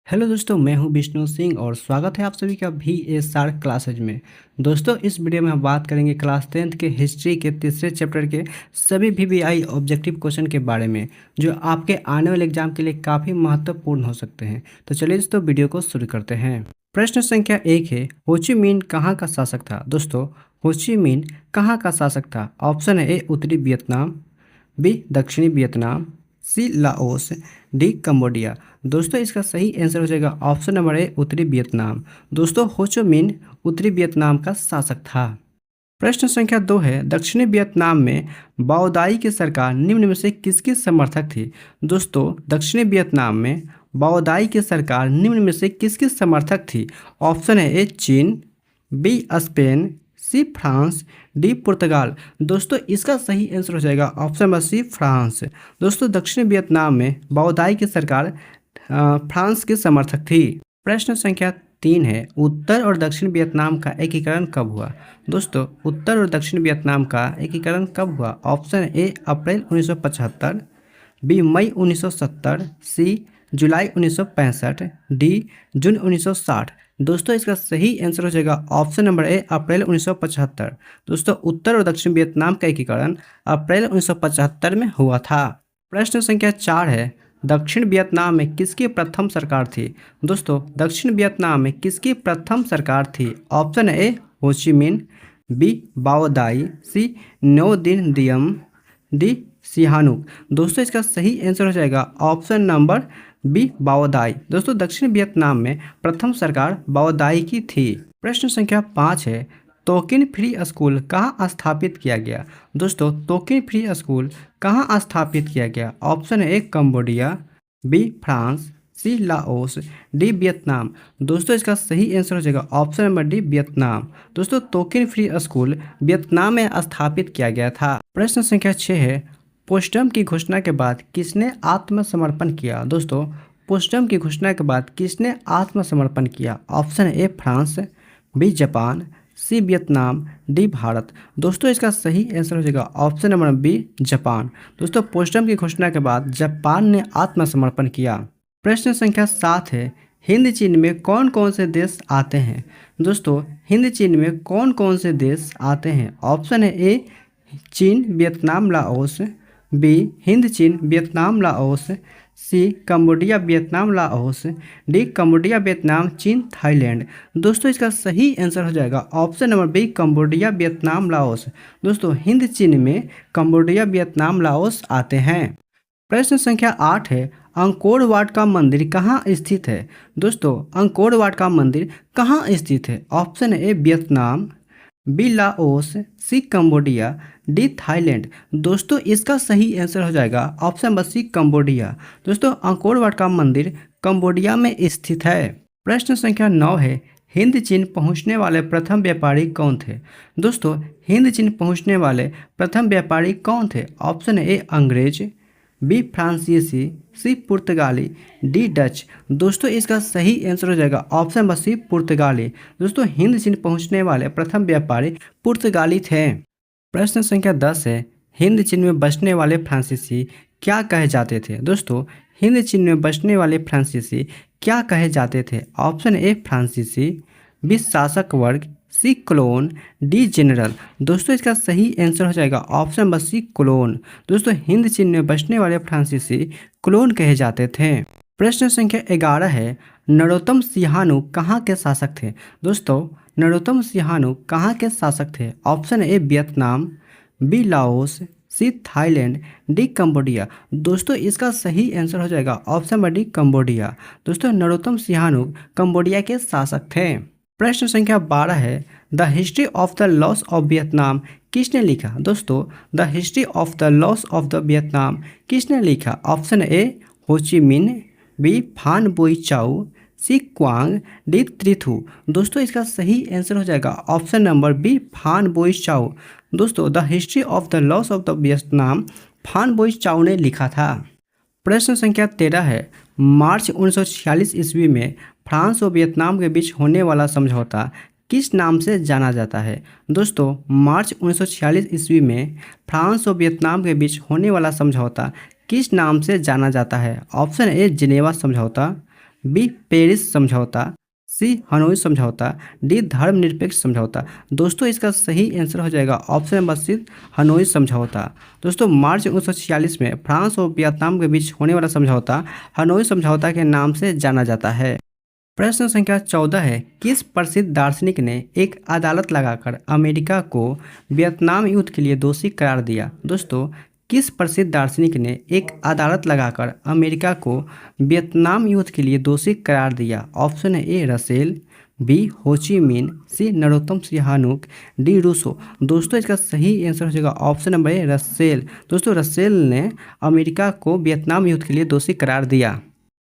Hello दोस्तों, मैं हूं विष्णु सिंह और स्वागत है आप सभी का VSR क्लासेज में। दोस्तों, इस वीडियो में हम बात करेंगे क्लास 10th के हिस्ट्री के तीसरे चैप्टर के सभी VBI ऑब्जेक्टिव क्वेश्चन के बारे में, जो आपके आने वाले एग्जाम के लिए काफ़ी महत्वपूर्ण हो सकते हैं। तो चलिए दोस्तों, वीडियो को शुरू करते हैं। प्रश्न संख्या 1 है, हो ची मिन्ह कहाँ का शासक था? दोस्तों, हो ची मिन्ह कहाँ का शासक था? ऑप्शन है ए उत्तरी वियतनाम, बी दक्षिणी वियतनाम, सी लाओस, डी कंबोडिया। दोस्तों, इसका सही आंसर हो जाएगा ऑप्शन नंबर ए उत्तरी वियतनाम। दोस्तों, हो ची मिन्ह उत्तरी वियतनाम का शासक था। प्रश्न संख्या 2 है, दक्षिणी वियतनाम में बाओदाई की सरकार निम्न में से किसकी समर्थक थी? दोस्तों, दक्षिणी वियतनाम में बाओदाई की सरकार निम्न में से किसकी समर्थक थी? ऑप्शन है ए चीन, B Spain, C France, D पुर्तगाल। दोस्तों, इसका सही आंसर हो जाएगा ऑप्शन नंबर सी फ्रांस। दोस्तों, दक्षिणी वियतनाम में बाओदाई की सरकार फ्रांस की समर्थक थी। प्रश्न संख्या 3 है, उत्तर और दक्षिण वियतनाम का एकीकरण कब हुआ? दोस्तों, उत्तर और दक्षिण वियतनाम का एकीकरण कब हुआ? ऑप्शन ए अप्रैल 1975, बी मई 1970, सी जुलाई 1965, डी जून 1960। दोस्तों, इसका सही आंसर हो जाएगा ऑप्शन नंबर ए अप्रैल 1975। दोस्तों, उत्तर और दक्षिण वियतनाम का एकीकरण अप्रैल 1975 में हुआ था। प्रश्न संख्या 4 है, दक्षिण वियतनाम में किसकी प्रथम सरकार थी? दोस्तों, दक्षिण वियतनाम में किसकी प्रथम सरकार थी? ऑप्शन ए हो ची मिन्ह, बी बाओदाई, सी नो दिन दियम, डी सिहानुक। दोस्तों, इसका सही आंसर हो जाएगा ऑप्शन नंबर बी बाओदाई। दोस्तों, दक्षिण वियतनाम में प्रथम सरकार बाओदाई की थी। प्रश्न संख्या 5 है, तोकिन फ्री स्कूल कहाँ स्थापित किया गया? दोस्तों, तोकिन फ्री स्कूल कहाँ स्थापित किया गया? Option A Cambodia, B France, C Laos, D Vietnam. दोस्तों, इसका सही आंसर हो जाएगा ऑप्शन नंबर डी वियतनाम। दोस्तों, तोकिन फ्री स्कूल वियतनाम में स्थापित किया गया था। प्रश्न संख्या 6 है, पोस्टम की घोषणा के बाद किसने आत्मसमर्पण किया? दोस्तों, पोस्टम की घोषणा के बाद किसने आत्मसमर्पण किया? Option A France, B Japan, C Vietnam, D Bharat. दोस्तों, इसका सही आंसर हो जाएगा ऑप्शन नंबर बी जापान। दोस्तों, पोस्टम की घोषणा के बाद जापान ने आत्मसमर्पण किया। प्रश्न संख्या 7 है, हिंद चीन में कौन कौन से देश आते हैं? दोस्तों, हिंद चीन में कौन कौन से देश आते हैं? ऑप्शन है ए चीन वियतनाम लाओस, बी हिंद चीन Vietnam Laos, C Cambodia Vietnam Laos, D Cambodia Vietnam चीन थाईलैंड। दोस्तों, इसका सही आंसर हो जाएगा option number B Cambodia Vietnam Laos. दोस्तों, हिंद चीन में कंबोडिया वियतनाम लाओस आते हैं। प्रश्न संख्या 8 है, अंकोर वाट का मंदिर कहाँ स्थित है? दोस्तों, अंकोर वाट का मंदिर कहाँ स्थित है? Option A Vietnam, B Laos, C Cambodia, D Thailand. दोस्तों, इसका सही आंसर हो जाएगा ऑप्शन नंबर सी कंबोडिया। दोस्तों, अंकोर वाट का मंदिर कंबोडिया में स्थित है। प्रश्न संख्या 9 है, हिंद चीन पहुंचने वाले प्रथम व्यापारी कौन थे? दोस्तों, हिंद चीन पहुंचने वाले प्रथम व्यापारी कौन थे? ऑप्शन ए अंग्रेज, बी फ्रांसीसी, सी पुर्तगाली, डी डच। दोस्तों, इसका सही आंसर हो जाएगा ऑप्शन नंबर सी पुर्तगाली। दोस्तों, हिंद चीन पहुंचने वाले प्रथम व्यापारी पुर्तगाली थे। प्रश्न संख्या 10 है, हिंद चीन में बसने वाले फ्रांसीसी क्या कहे जाते थे? दोस्तों, हिंद चीन में बसने वाले फ्रांसीसी क्या कहे जाते थे? ऑप्शन ए फ्रांसीसी, बी शासक वर्ग, सी क्लोन, डी जनरल। दोस्तों, इसका सही आंसर हो जाएगा ऑप्शन नंबर सी क्लोन। दोस्तों, हिंद चीन में बसने वाले फ्रांसीसी क्लोन कहे जाते थे। प्रश्न संख्या 11 है, नरोत्तम सिंहानु कहाँ के शासक थे? दोस्तों, नरोत्तम सिंहानु कहाँ के शासक थे? Option A Vietnam, B Laos, C Thailand, D Cambodia. दोस्तों, इसका सही आंसर हो जाएगा ऑप्शन नंबर डी कंबोडिया। दोस्तों, नरोत्तम सिंहानु कंबोडिया के शासक थे। प्रश्न संख्या 12 है, the history of the loss of Vietnam किसने लिखा? दोस्तों, the history of the loss of the Vietnam किसने लिखा? ऑप्शन ए हो ची मिन्ह, बी फान बोई चाउ, सी क्वांग, डी त्रिथु। दोस्तों, इसका सही आंसर हो जाएगा ऑप्शन नंबर बी फान बोई चाउ। दोस्तों, the history of the loss of the Vietnam फान बोई चाउ ने लिखा था। प्रश्न संख्या 13 है, मार्च 1946 ईस्वी में फ्रांस और वियतनाम के बीच होने वाला समझौता किस नाम से जाना जाता है? दोस्तों, मार्च 1946 ईस्वी में फ्रांस और वियतनाम के बीच होने वाला समझौता किस नाम से जाना जाता है? ऑप्शन ए जिनेवा समझौता, बी पेरिस समझौता, सी हनोई समझौता, डी धर्मनिरपेक्ष समझौता। दोस्तों इसका सही आंसर हो जाएगा ऑप्शन नंबर सी हनोई समझौता। दोस्तों मार्च 1946 में फ्रांस और वियतनाम के बीच होने वाला समझौता हनोई समझौता के नाम से जाना जाता है। प्रश्न संख्या 14 है, किस प्रसिद्ध दार्शनिक ने एक अदालत लगाकर अमेरिका को वियतनाम युद्ध के लिए दोषी करार दिया? दोस्तों किस प्रसिद्ध दार्शनिक ने एक अदालत लगाकर अमेरिका को वियतनाम युद्ध के लिए दोषी करार दिया? ऑप्शन है ए रसेल, बी होची मिन, सी नरोत्तम सिहानुक, डी रूसो। दोस्तों इसका सही आंसर हो जाएगा ऑप्शन नंबर ए रसेल। दोस्तों रसेल ने अमेरिका को वियतनाम युद्ध के लिए दोषी करार दिया।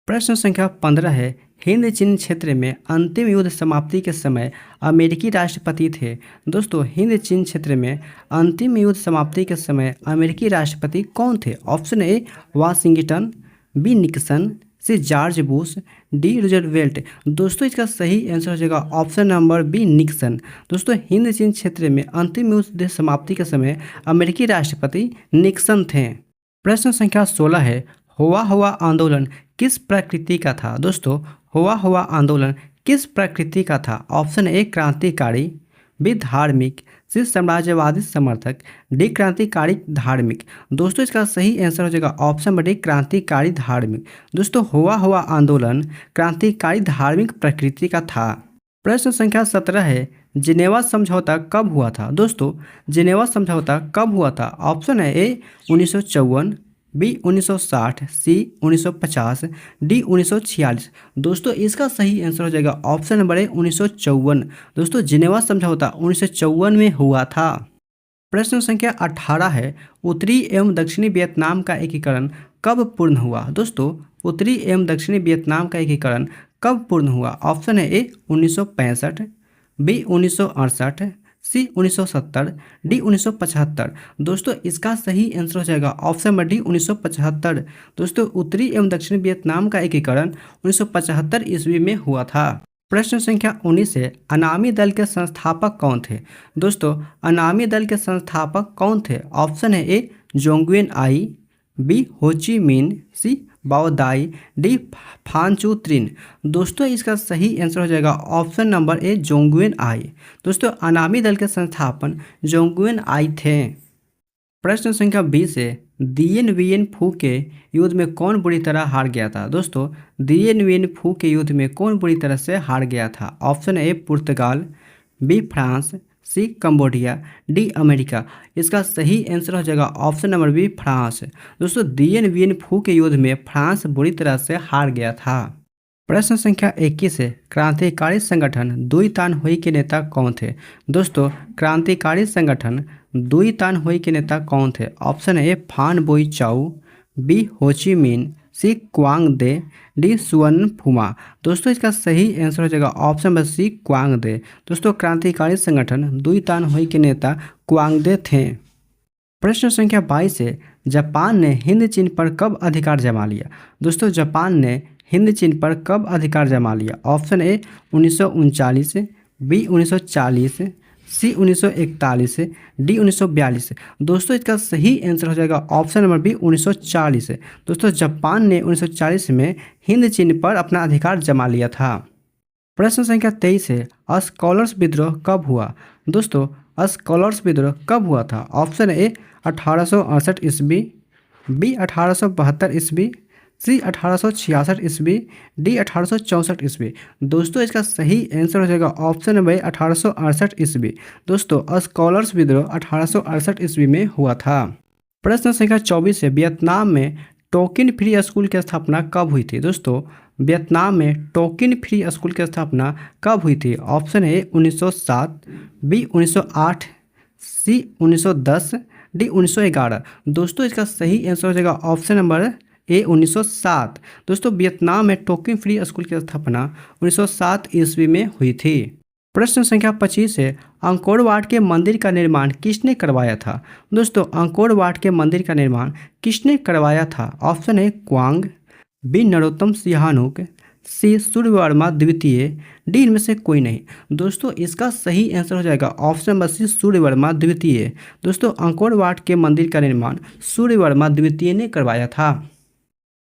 प्रश्न संख्या 15 है, हिंद चीन क्षेत्र में अंतिम युद्ध समाप्ति के समय अमेरिकी राष्ट्रपति थे? दोस्तों हिंद चीन क्षेत्र में अंतिम युद्ध समाप्ति के समय अमेरिकी राष्ट्रपति कौन थे? Option A Washington, B Nixon, C George Bush, D Roosevelt. दोस्तों इसका सही आंसर हो जाएगा ऑप्शन नंबर बी निक्सन। दोस्तों हिंद चीन क्षेत्र में अंतिम युद्ध समाप्ति के समय अमेरिकी राष्ट्रपति निक्सन थे। प्रश्न संख्या 16 है, हुआ आंदोलन किस प्रकृति का था? दोस्तों हुआ आंदोलन किस प्रकृति का था? ऑप्शन ए क्रांतिकारी, बी धार्मिक, सी साम्राज्यवादी समर्थक, डी क्रांतिकारी धार्मिक। दोस्तों इसका सही आंसर हो जाएगा ऑप्शन नंबर डी क्रांतिकारी धार्मिक। दोस्तों हुआ आंदोलन क्रांतिकारी धार्मिक प्रकृति का था। प्रश्न संख्या 17 है, जिनेवा समझौता कब हुआ था? दोस्तों जिनेवा समझौता कब हुआ था? ऑप्शन है ए 1954, बी 1960, सी 1950, डी 1946। दोस्तों इसका सही आंसर हो जाएगा ऑप्शन नंबर ए 1954। दोस्तों जिनेवा समझौता 1954 में हुआ था। प्रश्न संख्या 18 है, उत्तरी एवं दक्षिणी वियतनाम का एकीकरण कब पूर्ण हुआ? दोस्तों उत्तरी एवं दक्षिणी वियतनाम का एकीकरण कब पूर्ण हुआ? ऑप्शन है ए 1965, बी 1968, सी 1970, डी 1975। दोस्तों इसका सही आंसर हो जाएगा ऑप्शन नंबर डी 1975। दोस्तों उत्तरी एवं दक्षिणी वियतनाम का एकीकरण 1975 ईस्वी में हुआ था। प्रश्न संख्या 19 है, अनामी दल के संस्थापक कौन थे? दोस्तों अनामी दल के संस्थापक कौन थे? ऑप्शन है ए जोंगवेन आई, बी होची मिन, सी बाओदाई, डी फांचू त्रिन। दोस्तों इसका सही आंसर हो जाएगा ऑप्शन नंबर ए जोंगवेन आई। दोस्तों अनामी दल के संस्थापन जोंगवेन आई थे। प्रश्न संख्या 20 है, दिएन वियन फू के युद्ध में कौन बुरी तरह हार गया था? दोस्तों दिएन वियन फू के युद्ध में कौन बुरी तरह से हार गया था? Option A Portugal, B France, C Cambodia, D America. इसका सही आंसर हो जाएगा ऑप्शन नंबर बी फ्रांस। दोस्तों दिएन वियन फू के युद्ध में फ्रांस बुरी तरह से हार गया था। प्रश्न संख्या 21 है, क्रांतिकारी संगठन दुई तान हुई के नेता कौन थे? दोस्तों क्रांतिकारी संगठन दुई तान हुई के नेता कौन थे? ऑप्शन ए फान बोई चाउ, बी होची मिन, सी क्वांग दे, डी सुअन फुमा। दोस्तों इसका सही आंसर हो जाएगा ऑप्शन नंबर सी क्वांग दे। दोस्तों क्रांतिकारी संगठन दुई तान हुई के नेता क्वांग दे थे। प्रश्न संख्या 22 है, जापान ने हिंद चीन पर कब अधिकार जमा लिया? दोस्तों जापान ने हिंद चीन पर कब अधिकार जमा लिया? Option A 1939, B 1940, C 1941, D 1942। दोस्तों इसका सही आंसर हो जाएगा ऑप्शन नंबर बी 1940। दोस्तों जापान ने 1940 में हिंद चीन पर अपना अधिकार जमा लिया था। प्रश्न संख्या 23 है, स्कॉलर्स विद्रोह कब हुआ? दोस्तों स्कॉलर्स विद्रोह कब हुआ था? ऑप्शन ए 1868 ईस्वी, बी 1872 ईस्वी, सी 1866 ईस्वी, डी 1864 ईस्वी। दोस्तों इसका सही आंसर हो जाएगा ऑप्शन नंबर 1868 ईस्वी। दोस्तों स्कॉलर्स विद्रोह 1868 ईस्वी में हुआ था। प्रश्न संख्या 24 है, वियतनाम में टोकिन फ्री स्कूल की स्थापना कब हुई थी? दोस्तों वियतनाम में टोकिन फ्री स्कूल की स्थापना कब हुई थी? Option A 1907, B 1908, C 1910, D 1911। दोस्तों इसका सही आंसर हो जाएगा ऑप्शन नंबर ए 1907। दोस्तों वियतनाम में टोकिन फ्री स्कूल की स्थापना 1907 ईस्वी में हुई थी। प्रश्न संख्या 25 है, अंकोर वाट के मंदिर का निर्माण किसने करवाया था? दोस्तों अंकोर वाट के मंदिर का निर्माण किसने करवाया था? ऑप्शन ए क्वांग, B Narottam Sihanouk, C Suryavarma द्वितीय, डी इनमें से कोई नहीं। दोस्तों इसका सही आंसर हो जाएगा ऑप्शन नंबर सी सूर्यवर्मा द्वितीय। दोस्तों अंकोर वाट के मंदिर का निर्माण सूर्यवर्मा द्वितीय ने करवाया था।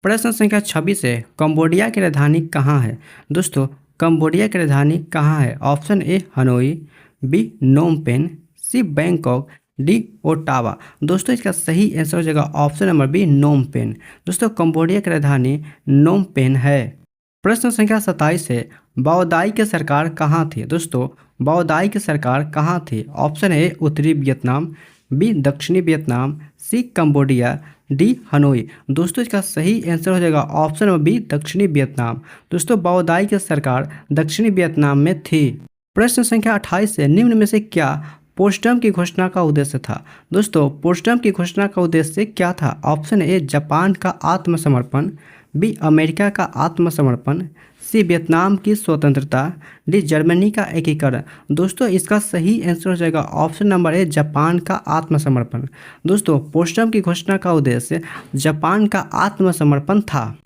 प्रश्न संख्या 26 है, कंबोडिया की राजधानी कहाँ है? दोस्तों, कंबोडिया की राजधानी कहाँ है? Option A Hanoi, B Phnom Penh, C Bangkok, D Ottawa. दोस्तों, इसका सही आंसर हो जाएगा option number B Phnom Penh. दोस्तों, कंबोडिया की राजधानी नोम पेन है। प्रश्न संख्या 27 है, बाओदाई की सरकार कहाँ थी? दोस्तों, बाओदाई की सरकार कहाँ थी? ऑप्शन ए उत्तरी वियतनाम, बी दक्षिणी वियतनाम, सी कंबोडिया, डी हनोई। दोस्तों, इसका सही आंसर हो जाएगा ऑप्शन नंबर बी दक्षिणी वियतनाम। दोस्तों, बाओदाई की सरकार दक्षिणी वियतनाम में थी। प्रश्न संख्या 28 है, निम्न में से क्या पोस्टम की घोषणा का उद्देश्य था? दोस्तों, पोस्टम की घोषणा का उद्देश्य क्या था? ऑप्शन ए जापान का आत्मसमर्पण, बी अमेरिका का आत्मसमर्पण, सी वियतनाम की स्वतंत्रता, डी जर्मनी का एकीकरण। दोस्तों, इसका सही आंसर हो जाएगा ऑप्शन नंबर ए जापान का आत्मसमर्पण। दोस्तों, पोस्टम की घोषणा का उद्देश्य जापान का आत्मसमर्पण था।